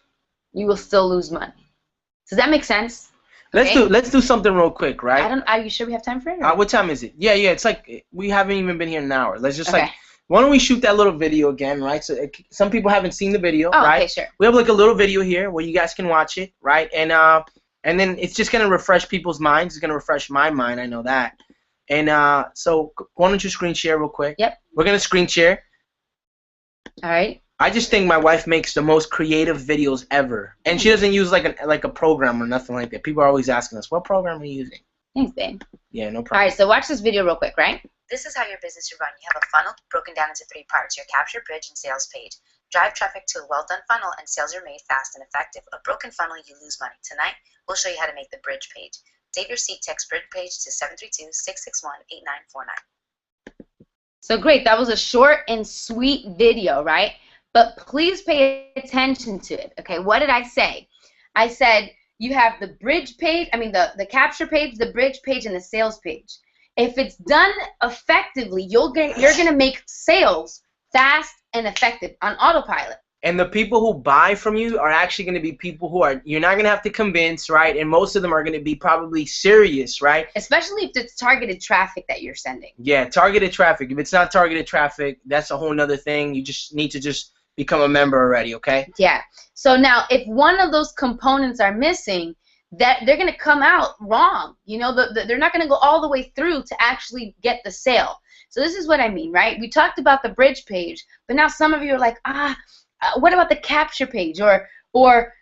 You will still lose money. Does that make sense? Let's do something real quick, right? Are you sure we have time for it? What time is it? Yeah. It's like we haven't even been here an hour. Let's just why don't we shoot that little video again, right? So some people haven't seen the video, right? Okay, sure. We have like a little video here where you guys can watch it, right? And then it's just gonna refresh people's minds. It's gonna refresh my mind. I know that. And so why don't you screen share real quick? Yep. We're gonna screen share. All right. I just think my wife makes the most creative videos ever, and she doesn't use like a program or nothing like that. People are always asking us, "What program are you using?" Thanks, babe. Yeah, no All problem. right, so watch this video real quick, right? This is how your business should run. You have a funnel broken down into 3 parts: your capture, bridge, and sales page. Drive traffic to a well-done funnel, and sales are made fast and effective. A broken funnel, you lose money. Tonight, we'll show you how to make the bridge page. Save your seat, text bridge page to 732-661-8949. So great, that was a short and sweet video, right? But please pay attention to it, okay? What did I say? I said you have the bridge page, the capture page, the bridge page, and the sales page. If it's done effectively, you're gonna make sales fast and effective on autopilot. And the people who buy from you are actually going to be people who you're not going to have to convince, right? And most of them are going to be probably serious, right? Especially if it's targeted traffic that you're sending. Yeah, targeted traffic. If it's not targeted traffic, that's a whole nother thing. You just need to become a member already, okay? Yeah. So now, if one of those components are missing, that they're going to come out wrong. You know, they're not going to go all the way through to actually get the sale. So this is what I mean, right? We talked about the bridge page, but now some of you are like, what about the capture page? Or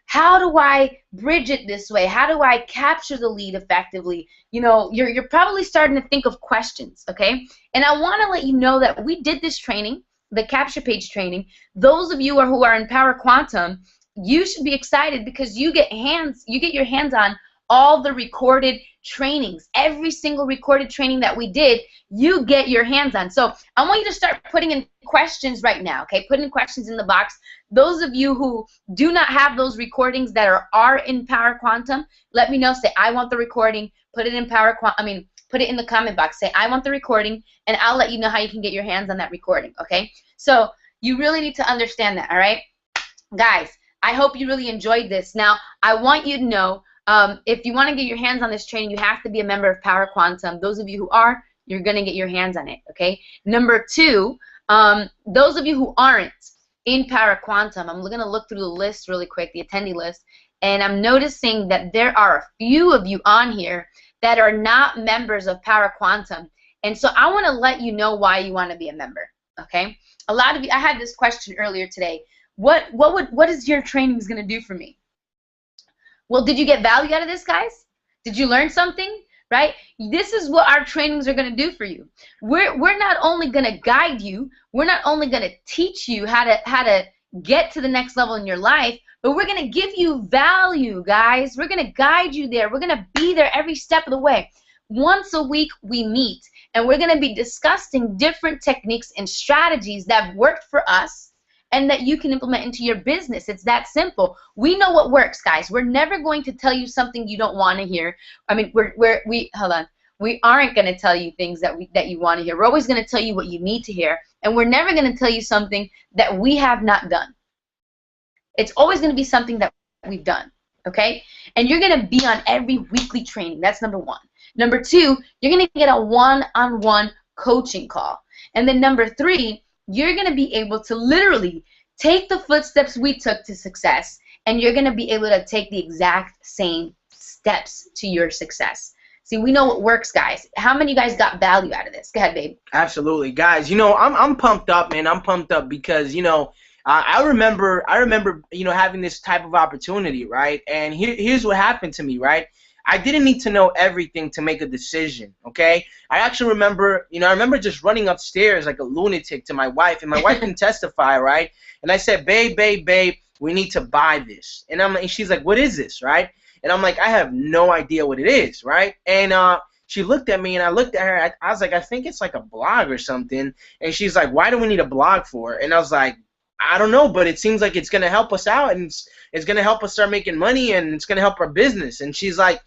how do I bridge it this way? How do I capture the lead effectively? You know, you're probably starting to think of questions, okay? And I want to let you know that we did this training, the capture page training. Those of you who are in Power Quantum, you should be excited because you get your hands on all the recorded trainings. Every single recorded training that we did, you get your hands on. So I want you to start putting in questions right now, okay? Put in questions in the box. Those of you who do not have those recordings that are in Power Quantum, let me know. Say, I want the recording. Put it in put it in the comment box. Say, I want the recording, and I'll let you know how you can get your hands on that recording, okay? So you really need to understand that, all right? Guys, I hope you really enjoyed this. Now, I want you to know, if you want to get your hands on this training, you have to be a member of Power Quantum. Those of you who are, you're going to get your hands on it, okay? Number 2, those of you who aren't in Power Quantum, I'm going to look through the list really quick, the attendee list, and I'm noticing that there are a few of you on here that are not members of Power Quantum. And so I want to let you know why you want to be a member, okay? A lot of you, I had this question earlier today. What is your trainings going to do for me? Well, did you get value out of this, guys? Did you learn something? Right? This is what our trainings are going to do for you. We're not only going to guide you, we're not only going to teach you how to get to the next level in your life, but we're going to give you value, guys. We're going to guide you there. We're going to be there every step of the way. Once a week we meet, and we're going to be discussing different techniques and strategies that worked for us and that you can implement into your business. It's that simple. We know what works, guys. We're never going to tell you something you don't want to hear. I mean, we're we aren't going to tell you things that you want to hear. We're always going to tell you what you need to hear, and we're never going to tell you something that we have not done. It's always going to be something that we've done, okay? And you're going to be on every weekly training. That's number one. Number two, you're going to get a one-on-one coaching call. And then number three, you're going to be able to literally take the footsteps we took to success, and you're going to be able to take the exact same steps to your success. See, we know what works, guys. How many of you guys got value out of this? Go ahead, babe. Absolutely, guys. You know, I'm pumped up, man. I'm pumped up because, you know, I remember, you know, having this type of opportunity, right? And here's what happened to me, right? I didn't need to know everything to make a decision, okay? I actually remember, you know, I remember just running upstairs like a lunatic to my wife, and my wife can testify, right? And I said, babe, we need to buy this. And she's like, what is this, right? And I'm like, I have no idea what it is, right? And she looked at me, and I looked at her. I was like, I think it's like a blog or something. And she's like, why do we need a blog for? And I was like, I don't know, but it seems like it's going to help us out, and it's going to help us start making money, and it's going to help our business. And she's like,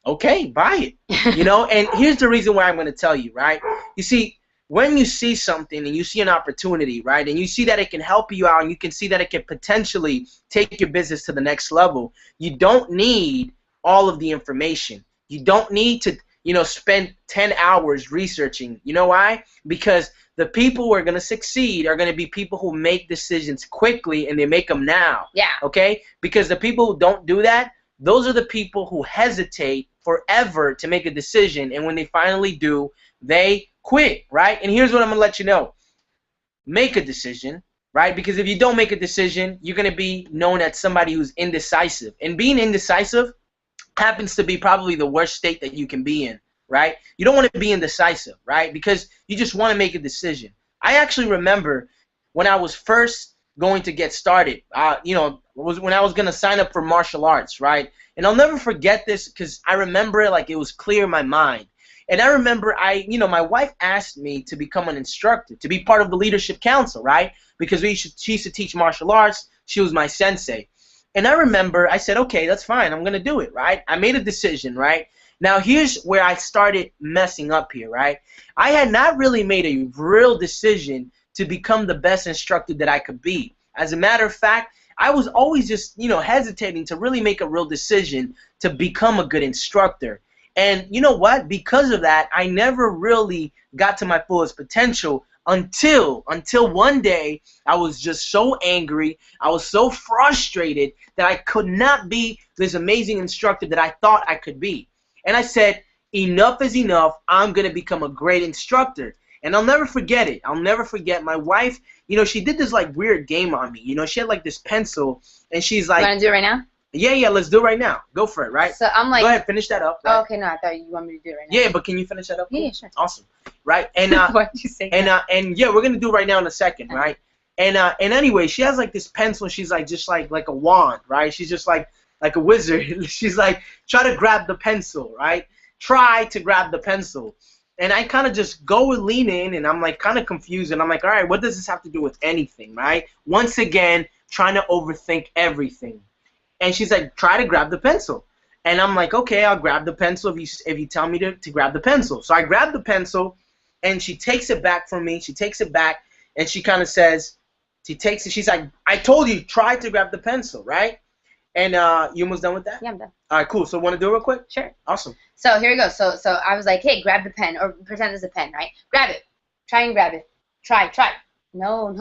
okay, buy it. You know, and here's the reason why I'm going to tell you, right? You see, when you see something and you see an opportunity, right, and you see that it can help you out, and you can see that it can potentially take your business to the next level, you don't need all of the information. You don't need to, you know, spend 10 hours researching. You know why? Because the people who are going to succeed are going to be people who make decisions quickly, and they make them now. Yeah. Okay? Because the people who don't do that, those are the people who hesitate forever to make a decision, and when they finally do, they quit, right? And here's what I'm going to let you know. Make a decision, right? Because if you don't make a decision, you're going to be known as somebody who's indecisive. And being indecisive happens to be probably the worst state that you can be in, right? You don't want to be indecisive, right? Because you just want to make a decision. I actually remember when I was first going to get started, you know, was when I was going to sign up for martial arts, right? And I'll never forget this because I remember it like it was clear in my mind. And I remember you know, my wife asked me to become an instructor, to be part of the leadership council, right? Because she used to teach martial arts. She was my sensei. And I remember I said, okay, that's fine. I'm going to do it, right? I made a decision, right? Now, here's where I started messing up here, right? I had not really made a real decision to become the best instructor that I could be. As a matter of fact, I was always just, you know, hesitating to really make a real decision to become a good instructor. And you know what? Because of that, I never really got to my fullest potential until one day I was just so angry, I was so frustrated that I could not be this amazing instructor that I thought I could be. And I said, enough is enough. I'm going to become a great instructor. And I'll never forget it. I'll never forget my wife. You know, she did this like weird game on me. You know, she had like this pencil, and she's like, you want to do it right now? Yeah, let's do it right now. Go for it, right? So I'm like, go ahead, finish that up. Right? Oh, okay, no, I thought you wanted me to do it right now. Yeah, but can you finish that up? Yeah, sure. Awesome. Right? And what did you say? And yeah, we're gonna do it right now in a second, right? And anyway, she has like this pencil. She's like just like a wand, right? She's just like a wizard. She's like, try to grab the pencil, right? Try to grab the pencil. And I kind of just go and lean in, and I'm like kind of confused, and I'm like, all right, what does this have to do with anything, right? Once again, trying to overthink everything. And she's like, try to grab the pencil. And I'm like, okay, I'll grab the pencil if you tell me to grab the pencil. So I grab the pencil, and she takes it back from me. She takes it back, and she kind of says, she's like, I told you, try to grab the pencil, right? And you almost done with that? Yeah, I'm done. All right, cool. So want to do it real quick? Sure. Awesome. So here we go. So I was like, hey, grab the pen, or pretend it's a pen, right? Grab it. Try and grab it. Try. No,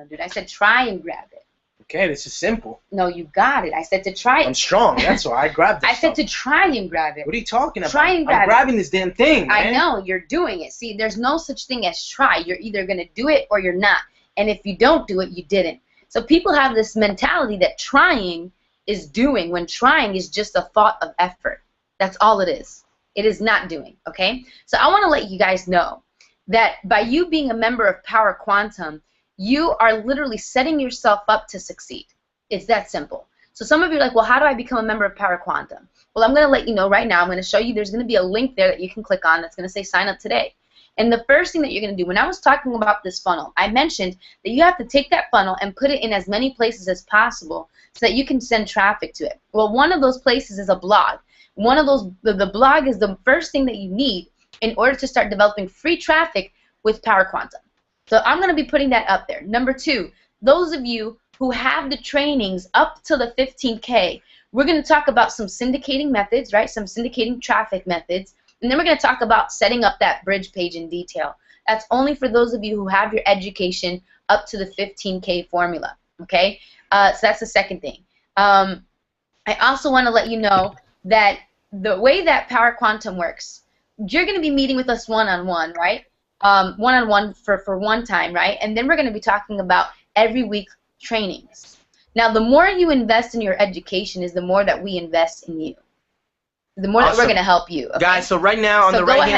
dude. I said try and grab it. Okay, this is simple. No, you got it. I said to try it. I'm strong. That's why I grabbed it. I said to try and grab it. What are you talking about? Try and grab it. I'm grabbing this damn thing, man. I know. You're doing it. See, there's no such thing as try. You're either going to do it or you're not. And if you don't do it, you didn't. So people have this mentality that trying is doing, when trying is just a thought of effort. That's all it is. It is not doing, okay? So I want to let you guys know that by you being a member of Power Quantum, you are literally setting yourself up to succeed. It's that simple. So some of you are like, well, how do I become a member of Power Quantum? Well, I'm going to let you know right now. I'm going to show you. There's going to be a link there that you can click on that's going to say sign up today. And the first thing that you're going to do, when I was talking about this funnel, I mentioned that you have to take that funnel and put it in as many places as possible so that you can send traffic to it. Well, one of those places is a blog. One of those, the blog is the first thing that you need in order to start developing free traffic with Power Quantum. So I'm going to be putting that up there. Number 2, those of you who have the trainings up to the 15K, we're going to talk about some syndicating methods, right? Some syndicating traffic methods. And then we're going to talk about setting up that bridge page in detail. That's only for those of you who have your education up to the 15K formula, okay? So that's the second thing. I also want to let you know that the way that Power Quantum works, you're going to be meeting with us one-on-one, right? One-on-one for one time, right? And then we're going to be talking about every week trainings. Now, the more you invest in your education is the more that we invest in you. The more that we're going to help you. Okay? Guys, so right now on the right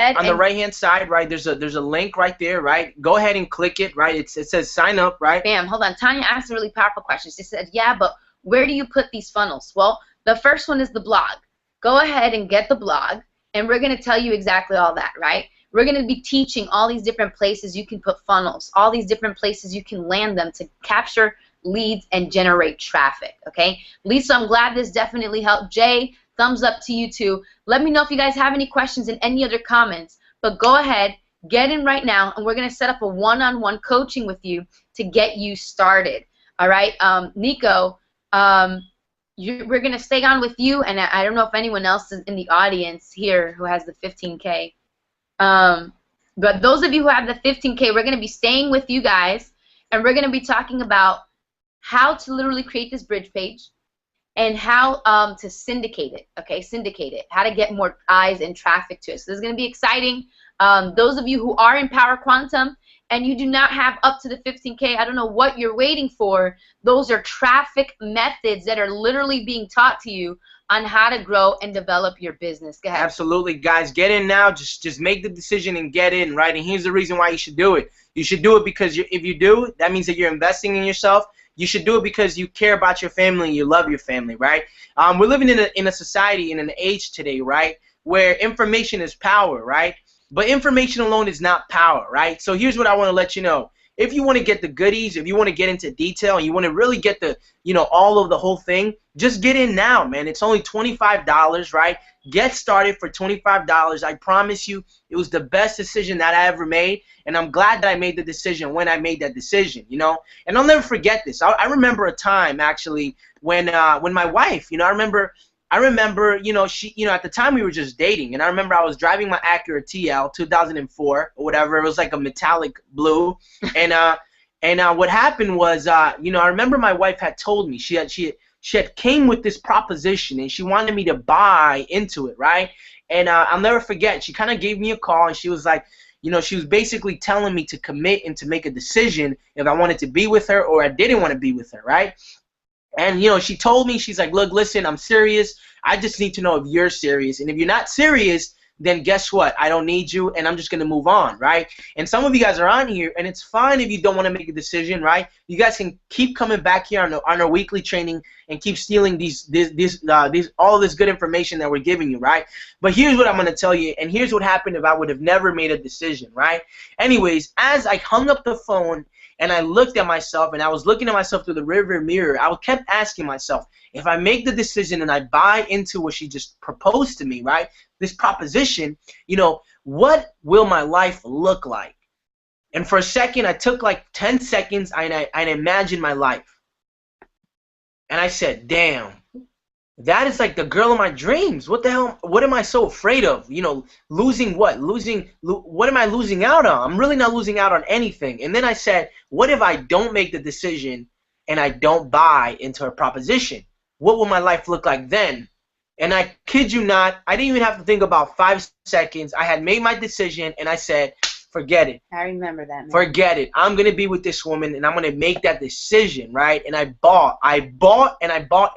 hand side, right, there's a link right there, right? Go ahead and click it, right? It says sign up, right? Bam, hold on. Tanya asked a really powerful question. She said, yeah, but where do you put these funnels? Well, the first one is the blog. Go ahead and get the blog, and we're going to tell you exactly all that, right? We're going to be teaching all these different places you can put funnels, all these different places you can land them to capture leads and generate traffic, okay? Lisa, I'm glad this definitely helped. Jay, thumbs up to you too. Let me know if you guys have any questions and any other comments, but go ahead, get in right now, and we're going to set up a one-on-one coaching with you to get you started, all right? Nico, we're going to stay on with you, and I don't know if anyone else is in the audience here who has the 15K. But those of you who have the 15K, we're going to be staying with you guys, and we're going to be talking about how to literally create this bridge page and how to syndicate it, okay? Syndicate it, how to get more eyes and traffic to it. So this is going to be exciting. Those of you who are in Power Quantum and you do not have up to the 15K, I don't know what you're waiting for. Those are traffic methods that are literally being taught to you on how to grow and develop your business. Go ahead. Absolutely, guys. Get in now. Just make the decision and get in, right? And here's the reason why you should do it. You should do it because if you do, that means that you're investing in yourself. You should do it because you care about your family and you love your family, right? We're living in a society, in an age today, right, where information is power, right? But information alone is not power, right? So here's what I want to let you know. If you want to get the goodies, if you want to get into detail, and you want to really get the, all of the whole thing, just get in now, man. It's only $25, right? Get started for $25. I promise you, it was the best decision that I ever made, and I'm glad that I made the decision when I made that decision, And I'll never forget this. I remember a time actually when my wife, I remember, she, at the time we were just dating, and I remember I was driving my Acura TL 2004 or whatever. It was like a metallic blue, and what happened was, I remember my wife had told me she had came with this proposition, and she wanted me to buy into it, right? And I'll never forget. She kind of gave me a call, and she was like, she was basically telling me to commit and to make a decision if I wanted to be with her or I didn't want to be with her, right? And, she told me, she's like, look, listen, I'm serious. I just need to know if you're serious. And if you're not serious, then guess what? I don't need you, and I'm just going to move on, right? And some of you guys are on here, and it's fine if you don't want to make a decision, right? You guys can keep coming back here on our weekly training and keep stealing all this good information that we're giving you, right? But here's what I'm going to tell you, and here's what happened if I would have never made a decision, right? Anyways, as I hung up the phone, and I looked at myself, and I was looking at myself through the rearview mirror, I kept asking myself, if I make the decision and I buy into what she just proposed to me, right, this proposition, what will my life look like? And for a second, I took like 10 seconds, and I imagined my life. And I said, damn, that is like the girl of my dreams. What the hell? What am I so afraid of? Losing what? What am I losing out on? I'm really not losing out on anything. And then I said, what if I don't make the decision and I don't buy into her proposition? What will my life look like then? And I kid you not, I didn't even have to think about 5 seconds. I had made my decision, and I said, forget it. I remember that, man. Forget it. I'm going to be with this woman, and I'm going to make that decision, right? And I bought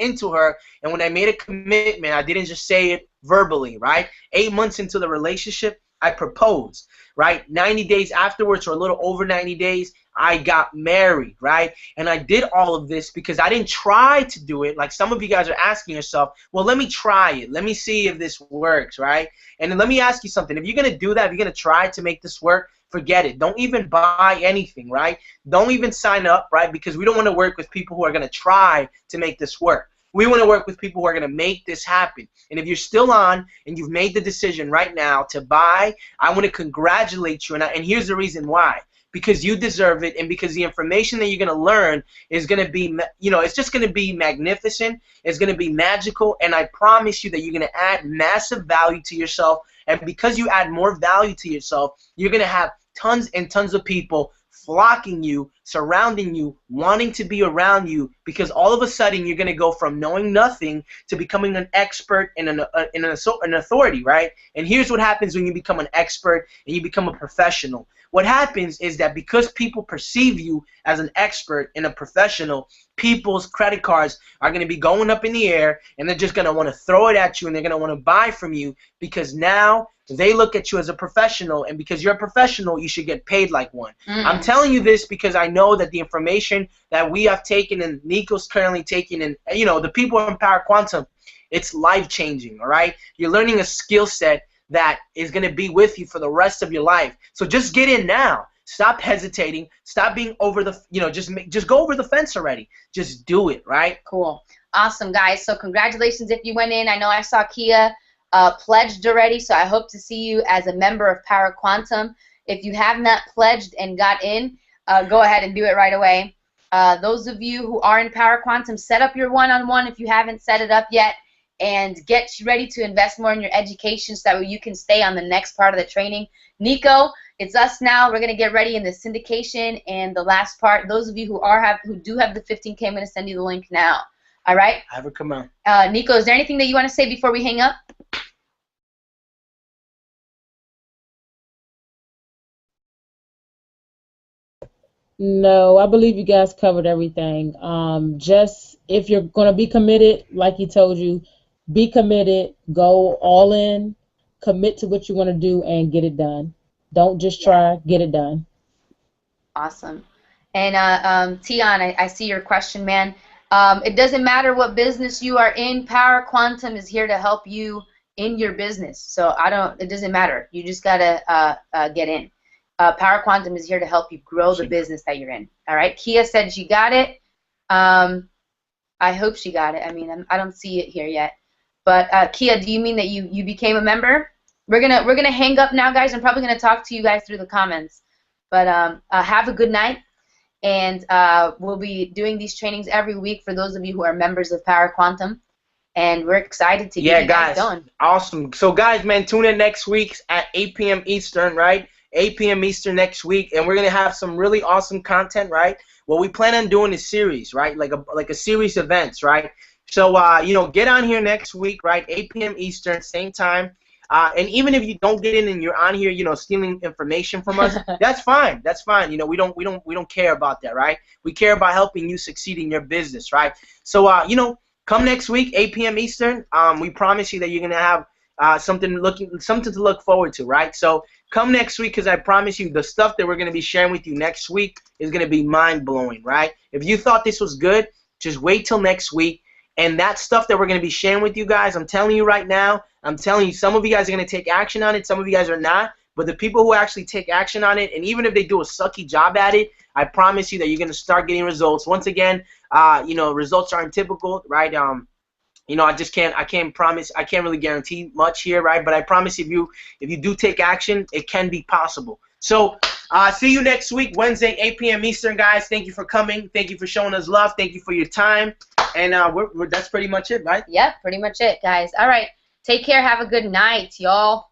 into her, and when I made a commitment, I didn't just say it verbally, right? 8 months into the relationship, I proposed, right? 90 days afterwards, or a little over 90 days, I got married, right? And I did all of this because I didn't try to do it. Like some of you guys are asking yourself, well, let me try it. Let me see if this works, right? And then let me ask you something. If you're going to do that, if you're going to try to make this work, forget it. Don't even buy anything, right? Don't even sign up, right? Because we don't want to work with people who are going to try to make this work. We want to work with people who are going to make this happen. And if you're still on and you've made the decision right now to buy, I want to congratulate you. And here's the reason why. Because you deserve it, and because the information that you're going to learn is going to be, it's just going to be magnificent. It's going to be magical, and I promise you that you're going to add massive value to yourself. And because you add more value to yourself, you're going to have tons and tons of people flocking you, surrounding you, wanting to be around you, because all of a sudden you're going to go from knowing nothing to becoming an expert and an authority, right? And here's what happens when you become an expert and you become a professional. What happens is that because people perceive you as an expert and a professional, people's credit cards are going to be going up in the air, and they're just going to want to throw it at you, and they're going to want to buy from you, because now they look at you as a professional, and because you're a professional, you should get paid like one. I'm telling you this because I know that the information that we have taken and Nico's currently taking, and the people in Power Quantum, it's life-changing, all right? You're learning a skill set that is going to be with you for the rest of your life. So just get in now. Stop hesitating. Stop being over the, just go over the fence already. Just do it, right? Cool. Awesome, guys. So congratulations if you went in. I know I saw Kia pledged already, so I hope to see you as a member of Power Quantum. If you have not pledged and got in, go ahead and do it right away. Those of you who are in Power Quantum, set up your one-on-one if you haven't set it up yet, and get ready to invest more in your education so that you can stay on the next part of the training. Nico, it's us now. We're going to get ready in the syndication and the last part. Those of you who do have the 15K, I'm going to send you the link now. All right? Have her come on. Nico, is there anything that you want to say before we hang up? No, I believe you guys covered everything. Just if you're going to be committed, like he told you, be committed, go all in, commit to what you want to do, and get it done. Don't just try, get it done. Awesome. And Tion, I see your question, man. It doesn't matter what business you are in. Power Quantum is here to help you in your business. So it doesn't matter. You just gotta get in. Power Quantum is here to help you grow the business that you're in. All right. Kia said she got it. I hope she got it. I mean, I don't see it here yet. But Kia, do you mean that you became a member? We're gonna hang up now, guys. I'm probably gonna talk to you guys through the comments. But have a good night, and we'll be doing these trainings every week for those of you who are members of Power Quantum, and we're excited to get you guys going. Awesome. So guys, man, tune in next week at 8 p.m. Eastern, right? 8 p.m. Eastern next week, and we're gonna have some really awesome content, right? What we plan on doing is series, right? Like a series of events, right? So get on here next week, right? 8 p.m. Eastern, same time. And even if you don't get in and you're on here, stealing information from us, that's fine. That's fine. We don't care about that, right? We care about helping you succeed in your business, right? So come next week, 8 p.m. Eastern. We promise you that you're gonna have something to look forward to, right? So come next week, because I promise you the stuff that we're gonna be sharing with you next week is gonna be mind blowing, right? If you thought this was good, just wait till next week. And that stuff that we're going to be sharing with you guys, I'm telling you right now, some of you guys are going to take action on it, some of you guys are not. But the people who actually take action on it, and even if they do a sucky job at it, I promise you that you're going to start getting results. Once again, results aren't typical, right? I can't really guarantee much here, right? But I promise if you do take action, it can be possible. So see you next week, Wednesday, 8 p.m. Eastern, guys. Thank you for coming. Thank you for showing us love. Thank you for your time. And that's pretty much it, right? Yep, pretty much it, guys. All right. Take care. Have a good night, y'all.